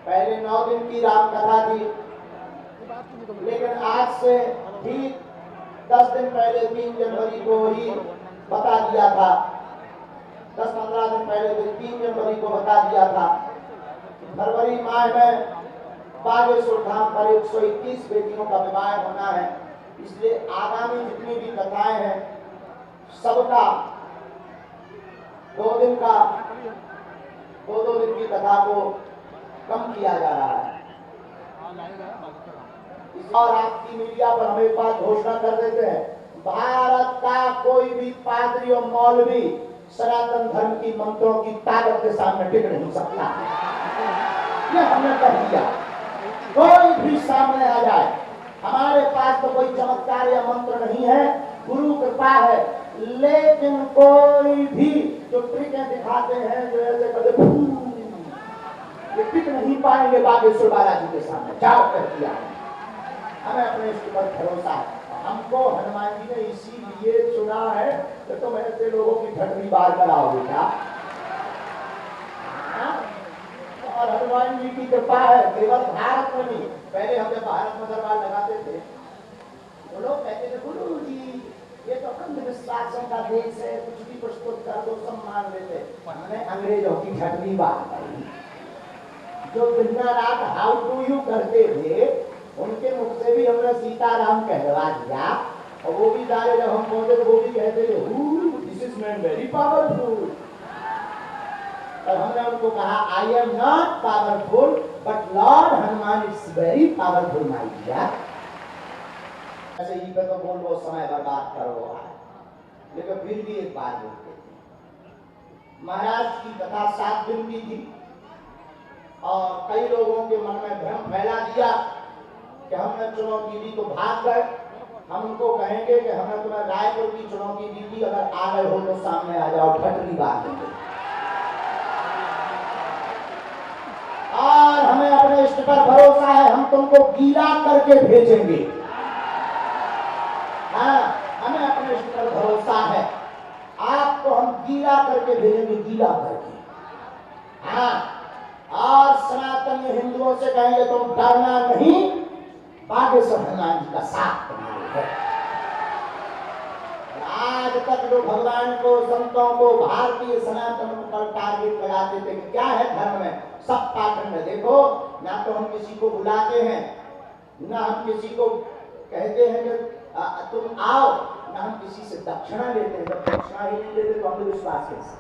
पहले 9 दिन की राम कथा थी, लेकिन आज से ठीक 10 दिन पहले 3 जनवरी को ही बता दिया था, 10-15 दिन पहले 3 जनवरी को बता दिया था। फरवरी माह में बागेश्वर धाम पर 121 बेटियों का विवाह होना है, इसलिए आगामी जितनी भी कथाएं हैं सबका 2 दिन की कथा को कम किया जा रहा है। और आपकी मीडिया पर हम एक बात घोषणा कर देते हैं, भारत का कोई भी पादरी और मौलवी सनातन धर्म की मंत्रों की ताकत के सामने टिक नहीं सकता। ये हमने कह दिया, कोई भी सामने आ जाए, हमारे पास तो कोई चमत्कार या मंत्र नहीं है, गुरु कृपा है, लेकिन कोई भी जो ट्रिकें दिखाते हैं, जो ऐसे कदे ये टिक नहीं पाएंगे बागेश्वर बालाजी के सामने। जाओ कह दिया, हमें अपने इष्ट पर भरोसा है। हमको हनुमान जी ने इसीलिए चुना है कि तुम ऐसे लोगों की ठटरी बार कराओगे क्या? और हनुमान जी की कृपा है, केवल भारत में नहीं, पहले हम जब भारत में दरबार लगाते थे वो लोग कहते थे गुरु जी ये तो अंधविश्वासों का देश है, कुछ भी प्रस्तुत कर दो सब मान लेते। हमने अंग्रेजों की ठटरी बार करी, जो दिन रात हाउ टू यू करते थे, उनके मुख से भी हमने सीताराम कहलवा दिया, और वो भी सारे जब हम पहुंचे तो वो भी कहते थे this is man very powerful. और हमने उनको कहा I am not powerful but lord Hanuman is very powerful my dear. ऐसे ही पे तो बोल लो समय बर्बाद करो, लेकिन फिर भी एक बात बोलते थे, महाराज की कथा 7 दिन की थी और कई लोगों के मन में भ्रम फैला दिया कि हमने चुनौती दी तो भाग गए। हम उनको कहेंगे कि हमने तुम्हें रायपुर की चुनौती दी थी, अगर आ गए हो तो सामने आ जाओ, ठटरी बात है। और हमें अपने इष्ट पर भरोसा है, हम तुमको गीला करके भेजेंगे। हाँ, हमें अपने इष्ट पर भरोसा है, आपको हम गीला करके भेजेंगे, गीला करके। हाँ, और सनातन हिंदुओं से कहेंगे तुम डरना नहीं, बागेश्वर हनुमान जी का साथ तुम्हारे है। आज तक जो भगवान को, संतों को, भारतीय सनातन पर टारगेट लगाते थे कि क्या है धर्म में, सब पाखंड। देखो, ना तो हम किसी को बुलाते हैं, ना हम किसी को कहते हैं कि तुम आओ, ना हम किसी से दक्षिणा लेते हैं। जब दक्षिणा ही नहीं लेते तो अंधविश्वास कैसे?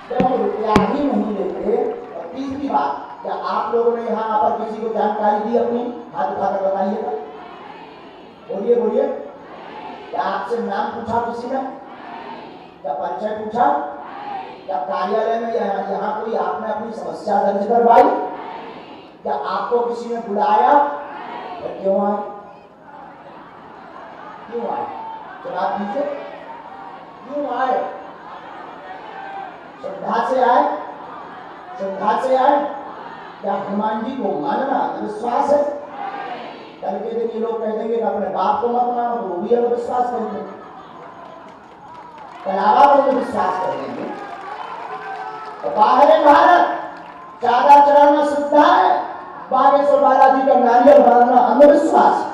जब हम रुपया ही नहीं लेते। और तीसरी बात, क्या आप लोगों ने यहाँ पर किसी को जानकारी दी अपनी? हाथ उठाकर बताइएगा, बोलिए बोलिए। क्या आपसे नाम पूछा किसी ने? क्या परिचय पूछा? क्या कार्यालय में यहाँ कोई आपने अपनी समस्या दर्ज करवाई? क्या आपको किसी ने बुलाया? तो क्यों आए? क्यों आए? जवाब दीजिए, क्यों आए? श्रद्धा से आए? श्रद्धा से आए? क्या हनुमान जी को मानना विश्वास है? कल के दिन ये लोग कह देंगे कि अपने बाप को मत मानो, तो वो भी विश्वास करेंगे, कलावा को विश्वास करेंगे। तो बाहर भारत चादा चढ़ाना श्रद्धा है, बागेश्वर बालाजी का नारियल बांधना अंधविश्वास।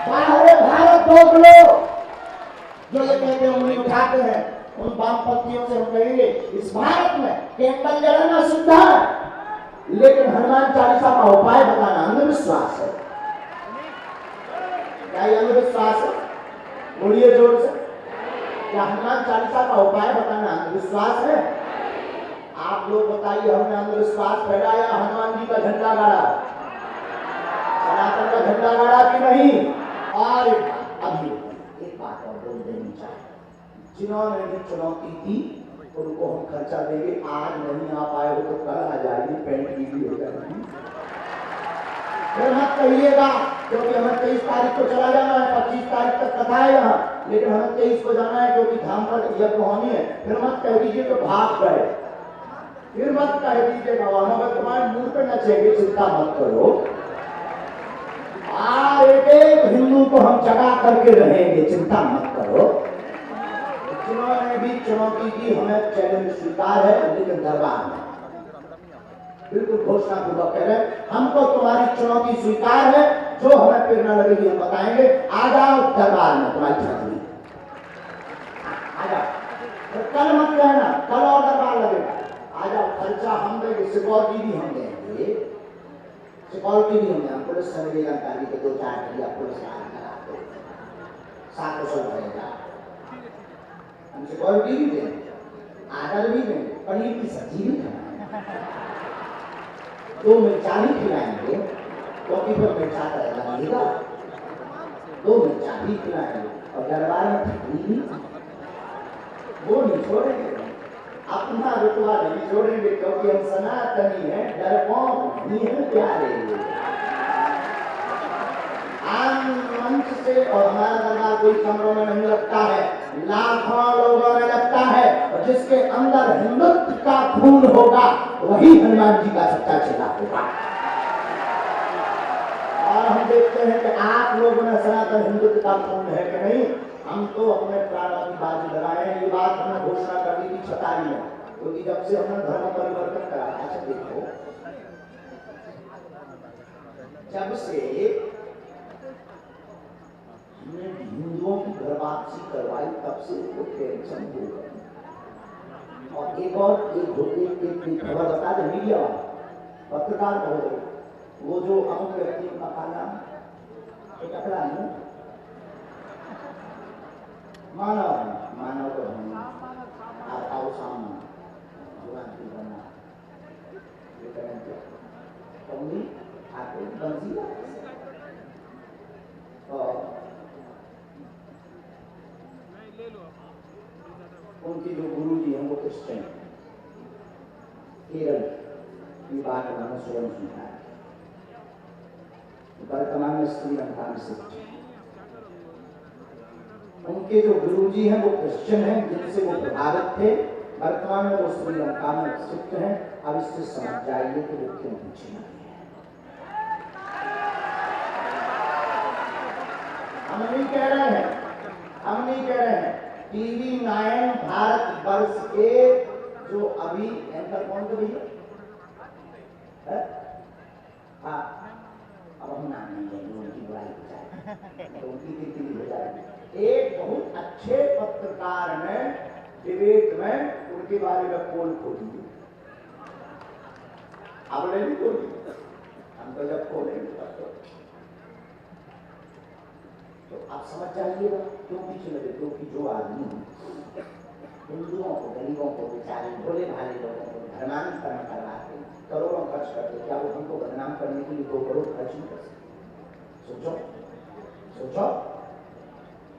बाहर भारत रोक लो, जो ये कहते हैं उंगली उठाते हैं, उन वामपंथियों से हम कहेंगे इस भारत में कैंडल जलाना शुद्ध है, लेकिन हनुमान चालीसा का उपाय बताना अंधविश्वास है। क्या ये अंधविश्वास है? बोलिए जोर से, क्या हनुमान चालीसा का उपाय बताना अंधविश्वास है? आप लोग बताइए, हमने अंधविश्वास फैलाया, हनुमान जी का झंडा गाड़ा, सनातन का झंडा गाड़ा कि नहीं? और अभी एक बात और बोल देनी चाहिए, जिन्होंने भी चुनौती दी उनको हम खर्चा देंगे, आज नहीं आ पाए हो तो कल आ जाएगी, पेंट की भी हो जाएगी। फिर मत कहिएगा, क्योंकि हमें 23 तारीख को चला जाना है, 25 तारीख तक कथा है यहाँ, लेकिन हमें 23 को जाना है क्योंकि धाम पर यज्ञ होनी है। फिर मत कह दीजिए तो भाग गए, फिर मत कह दीजिएगा वहां तुम्हारे मुंह पे नचेंगे, चिंता मत करो। एक एक हिंदू को हम जगा करके रहेंगे, चिंता मत करो। जिन्होंने भी चुनौती की, हमें चैलेंज स्वीकार है, लेकिन दरबार में बिल्कुल घोषणा पूर्वक कह रहे हैं, हमको तुम्हारी चुनौती स्वीकार है, जो हमें प्रेरणा लगेगी हम बताएंगे। आ जाओ दरबार में, तुम्हारी छात्री आ जाओ। तो कल मत कहना कल और दरबार लगेगा, आ जाओ। खर्चा हम देंगे, सिक्योरिटी भी हम देंगे, सिक्योरिटी भी हम देंगे। पुलिस से मिलेगा गाड़ी के 2-4 घंटा पुलिस लगाते 700 रहेगा, हम सिक्योरिटी भी देंगे, आदर भी देंगे, पनीर की सब्जी भी खाना, 2 मिर्चा भी खिलाएंगे, क्योंकि फिर मिर्चा का लगेगा, 2 मिर्चा भी खिलाएंगे। और दरबार में ठंडी भी वो नहीं छोड़ेंगे, अपना रुतबा नहीं छोड़ेंगे, क्योंकि हम सनातनी हैं, डरपोक नहीं है प्यारे। आम मंच से और हमारा दरबार कोई कमरों में नहीं लगता है, लाखों लोगों में लगता है, और जिसके अंदर हिंदुत्व का खून होगा वही हनुमान जी का सच्चा चेला होगा। और हम देखते हैं कि आप लोगों में सनातन हिंदुत्व का खून है कि नहीं। हम तो अपने प्राणों की बाजी लगाए हैं, ये बात हमने घोषणा कर दी थी 46 में, क्योंकि जब से हमने धर्म परिवर्तन करा। अच्छा देखो, जब से हमने हिंदुओं की घर वापसी करवाई, तब से वो टेंशन हो गई। और एक खबर बता दे, मीडिया वाला पत्रकार महोदय, वो जो अमुक व्यक्ति का नाम टकरा नहीं, मानव तो हम आओ सामने जुबान की बना ये करेंगे कौनी आके बंसी और उनकी जो गुरु जी हैं वो क्रिश्चियन, केरल की बात उन्होंने स्वयं सुना है। वर्तमान में श्रीलंका में सिद्ध, उनके जो गुरुजी हैं वो क्रिश्चियन हैं, जिनसे वो प्रभावित थे। वर्तमान में वो श्रीलंका में स्थित हैं। अब इससे समझ जाइए कि वो क्यों पीछे नहीं है। हम नहीं कह रहे हैं, टीवी 9 भारत वर्ष के जो अभी एंकर कौन थे भैया, हाँ अब हम नाम नहीं लेंगे, उनकी बुराई हो जाए तो उनकी कीर्ति हो जाएगी। एक बहुत अच्छे पत्रकार ने डिबेट में उनके बारे में पोल खोली, आपने नहीं खोली, हम तो जब खोलेंगे तब तो आप समझ जाइएगा क्यों पीछे लगे। क्योंकि जो आदमी हिंदुओं को, गरीबों को, बेचारे भोले भाले लोगों को धर्मांतरण करवाते, करोड़ों खर्च करते, क्या वो हमको बदनाम करने के लिए 2 करोड़ खर्च नहीं कर सकते? सोचो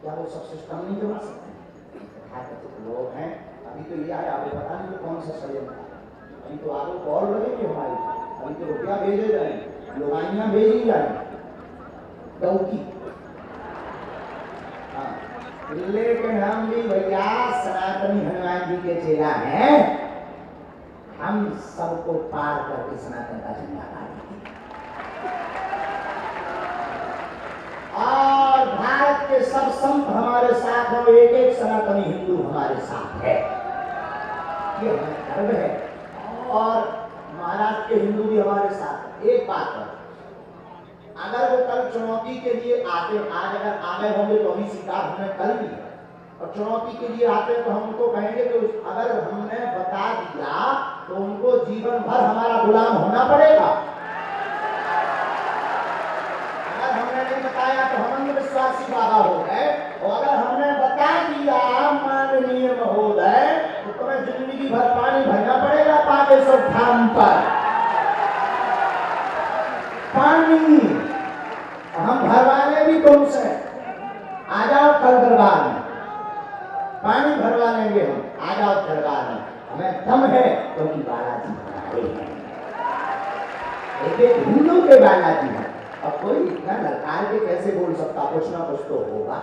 क्या वो सब सिस्टम नहीं जमा सकते? लोग हैं, अभी तो ये आया, आपको पता नहीं कौन सा षड्यंत्र, अभी तो आरोप और लगेंगे हमारी, अभी तो रुपया भेजे जाए, लुगाइयां भेजी जाए डौकी। हाँ, लेकिन हम भी भैया सनातनी हनुमान जी के चेला हैं, हम सबको पार करके सनातन का झंडा गाड़ेंगे। और भारत के सब संत हमारे साथ हैं, एक सनातनी हिंदू हमारे साथ है, ये हमें गर्व है। और महाराष्ट्र के हिंदू भी हमारे साथ है। एक बात है, अगर वो कल चुनौती के लिए आते, आज अगर आगे होंगे तो अभी स्वीकार हमने कर लिया, और चुनौती के लिए आते तो हम उनको कहेंगे कि अगर हमने बता दिया तो उनको जीवन भर हमारा गुलाम होना पड़ेगा। अगर हमने नहीं बताया तो हम अंधविश्वासी बाबा हो गए, और अगर हमने बता दिया माननीय महोदय तो तुम्हें जिंदगी भर पानी भरना पड़ेगा बागेश्वर धाम पर, पानी हम भरवाने भी तुमसे। आ जाओ कल दरबार में, पानी भरवा लेंगे हम, आ जाओ दरबार में, हमें दम है क्योंकि बालाजी हमारे हैं, एक हिंदू के बालाजी हैं। अब कोई इतना ललकार के कैसे बोल सकता, कुछ ना कुछ तो होगा।